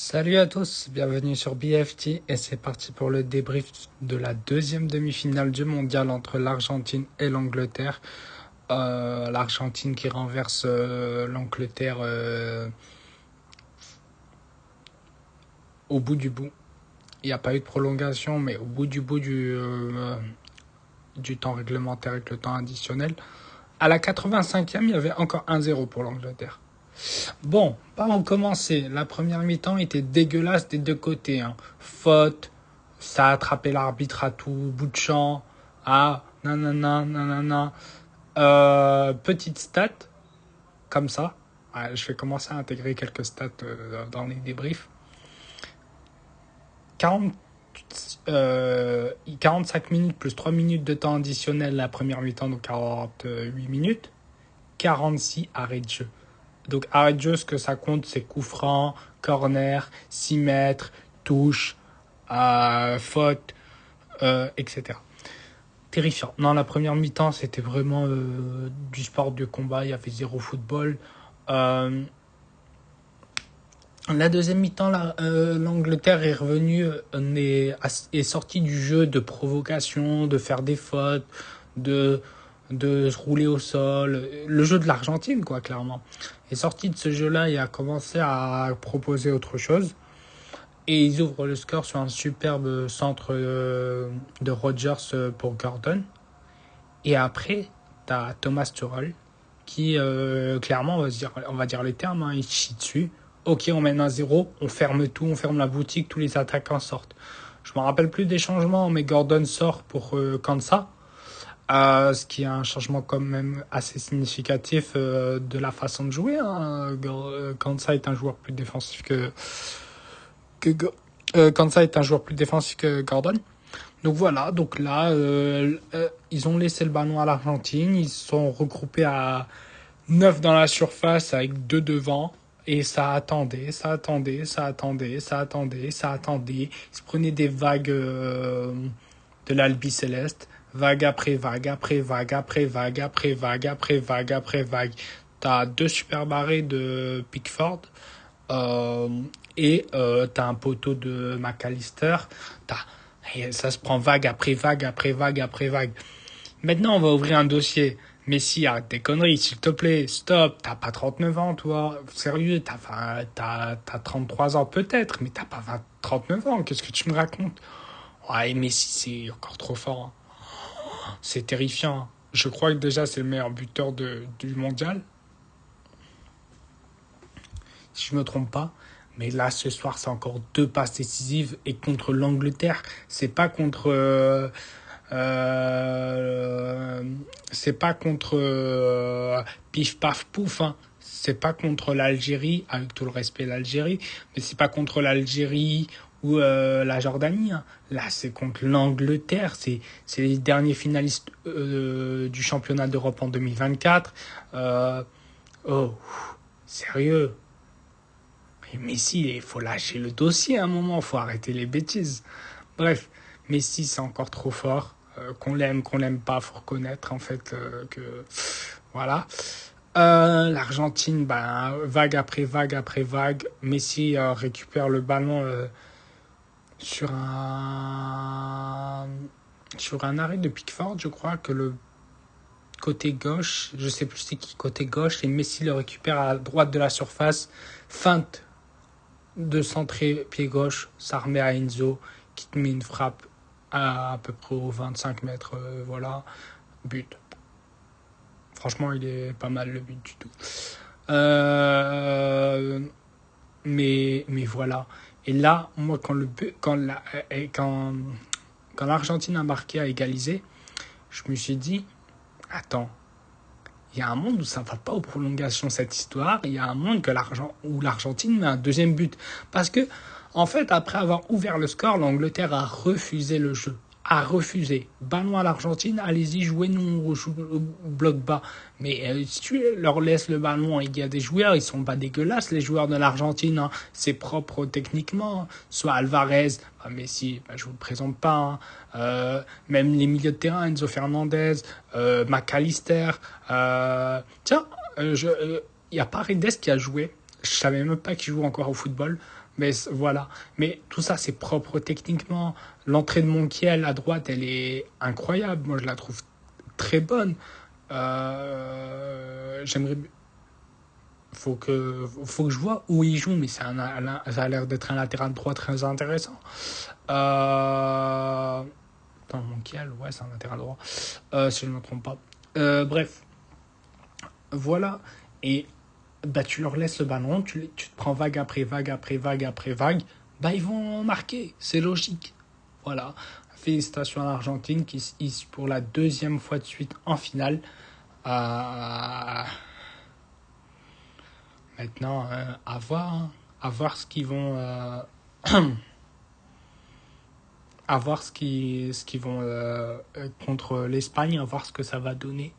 Salut à tous, bienvenue sur BFT et c'est parti pour le débrief de la deuxième demi-finale du mondial entre l'Argentine et l'Angleterre. L'Argentine qui renverse l'Angleterre au bout du bout. Il n'y a pas eu de prolongation, mais au bout du temps réglementaire avec le temps additionnel. À la 85e, il y avait encore 1-0 pour l'Angleterre. Bon, on commencer. La première mi-temps était dégueulasse des deux côtés. Faute, ça a attrapé l'arbitre à tout bout de champ. Ah, nanana, nanana. Petite stat, comme ça. Ouais, je vais commencer à intégrer quelques stats dans les débriefs. 45 minutes plus 3 minutes de temps additionnel la première mi-temps, donc 48 minutes. 46 arrêts de jeu. Donc, arrêt de jeu, ce que ça compte, c'est coup franc, corner, 6 mètres, touche, faute, etc. Terrifiant. Non, la première mi-temps, c'était vraiment du sport de combat. Il y avait zéro football. La deuxième mi-temps, l'Angleterre est revenue, est sortie du jeu de provocation, de faire des fautes, de se rouler au sol. Le jeu de l'Argentine, quoi, clairement. Est sorti de ce jeu-là et a commencé à proposer autre chose. Et ils ouvrent le score sur un superbe centre de Rodgers pour Gordon. Et après, t'as Thomas Tuchel qui, clairement, on va dire les termes, il chie dessus. Ok, on mène 1-0, on ferme tout, on ferme la boutique, tous les attaquants sortent. Je me rappelle plus des changements, mais Gordon sort pour Kansa. Ce qui est un changement quand même assez significatif de la façon de jouer. Kansa est un joueur plus défensif Kansa est un joueur plus défensif que Gordon. Donc voilà, donc là, ils ont laissé le ballon à l'Argentine. Ils se sont regroupés à 9 dans la surface avec 2 devant. Et ça attendait. Ils se prenaient des vagues de l'Albi Céleste. Vague après vague, après vague, après vague, après vague, après vague, après vague. T'as 2 super barrés de Pickford. Et t'as un poteau de McAllister. Et ça se prend vague après vague, après vague, après vague. Maintenant, on va ouvrir un dossier. Messi, arrête tes conneries, s'il te plaît, stop. T'as pas 39 ans, toi. Sérieux, t'as 33 ans peut-être, mais t'as pas 39 ans. Qu'est-ce que tu me racontes? Ouais, Messi, c'est encore trop fort. C'est terrifiant. Je crois que déjà, c'est le meilleur buteur du mondial. Si je me trompe pas. Mais là, ce soir, c'est encore 2 passes décisives. Et contre l'Angleterre, c'est pas contre... c'est pas contre pif paf pouf. C'est pas contre l'Algérie, avec tout le respect de l'Algérie. Mais c'est pas contre l'Algérie ou la Jordanie. Là, c'est contre l'Angleterre. C'est les derniers finalistes du championnat d'Europe en 2024. Oh, sérieux. Messi, il faut lâcher le dossier à un moment, il faut arrêter les bêtises. Bref, Messi, c'est encore trop fort. Qu'on l'aime pas, faut reconnaître en fait que... Voilà. L'Argentine, vague après vague après vague. Messi récupère le ballon sur un arrêt de Pickford, je crois, que le côté gauche, je sais plus c'est qui côté gauche, et Messi le récupère à droite de la surface, feinte de centrer pied gauche, ça remet à Enzo qui te met une frappe à peu près aux 25 mètres, voilà, but. Franchement, il est pas mal le but du tout. Mais voilà. Et là, moi, quand l'Argentine a marqué à égaliser, je me suis dit, attends, il y a un monde où ça ne va pas aux prolongations, cette histoire. Il y a un monde où l'Argentine met un deuxième but. Parce que, en fait, après avoir ouvert le score, l'Angleterre a refusé le jeu. A refusé. Ballon à l'Argentine, allez-y, jouez-nous au bloc bas. Mais si tu leur laisses le ballon, il y a des joueurs, ils sont pas dégueulasses, les joueurs de l'Argentine. C'est propre techniquement. Soit Alvarez, Messi, je vous le présente pas. Même les milieux de terrain, Enzo Fernandez, McAllister. Il y a Paredes qui a joué Je savais même pas qu'il joue encore au football. Mais voilà. Mais tout ça, c'est propre techniquement. L'entrée de Montiel à droite, elle est incroyable. Moi, je la trouve très bonne. J'aimerais. Faut que je vois où il joue, mais ça a l'air d'être un latéral droit très intéressant. Attends, Montiel, ouais, c'est un latéral droit. Si je ne me trompe pas. Bref, voilà. Et bah, tu leur laisses le ballon, tu te prends vague après vague après vague après vague, bah, ils vont marquer, c'est logique. Voilà. Félicitations à l'Argentine qui se hisse pour la deuxième fois de suite en finale. Euh, Maintenant, à voir, hein. À voir ce qu'ils vont, à voir ce qu'ils vont contre l'Espagne, à voir ce que ça va donner.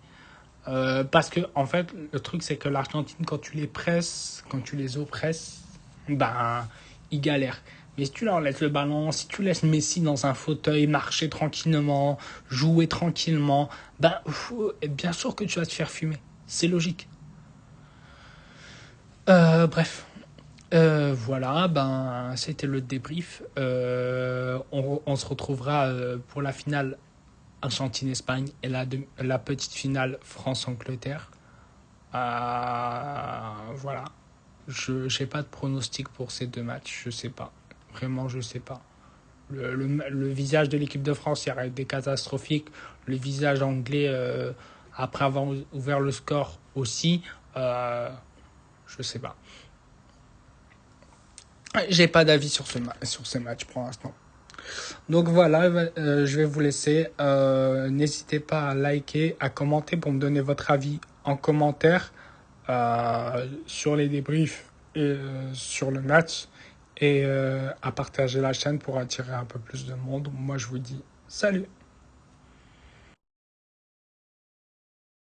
Parce que, en fait, le truc, c'est que l'Argentine, quand tu les presses, quand tu les oppresses, ben, ils galèrent. Mais si tu leur laisses le ballon, si tu laisses Messi dans un fauteuil, marcher tranquillement, jouer tranquillement, ben, bien sûr que tu vas te faire fumer. C'est logique. Bref. Voilà, ben, c'était le débrief. On se retrouvera pour la finale Argentine-Espagne et la petite finale France-Angleterre. Voilà. Je n'ai pas de pronostic pour ces deux matchs. Je sais pas. Vraiment, je sais pas. Le visage de l'équipe de France, il y a été catastrophique. Le visage anglais, après avoir ouvert le score aussi, je sais pas. J'ai pas d'avis sur ces matchs pour l'instant. Donc voilà, je vais vous laisser. N'hésitez pas à liker, à commenter pour me donner votre avis en commentaire sur les débriefs et sur le match. Et à partager la chaîne pour attirer un peu plus de monde. Moi, je vous dis salut.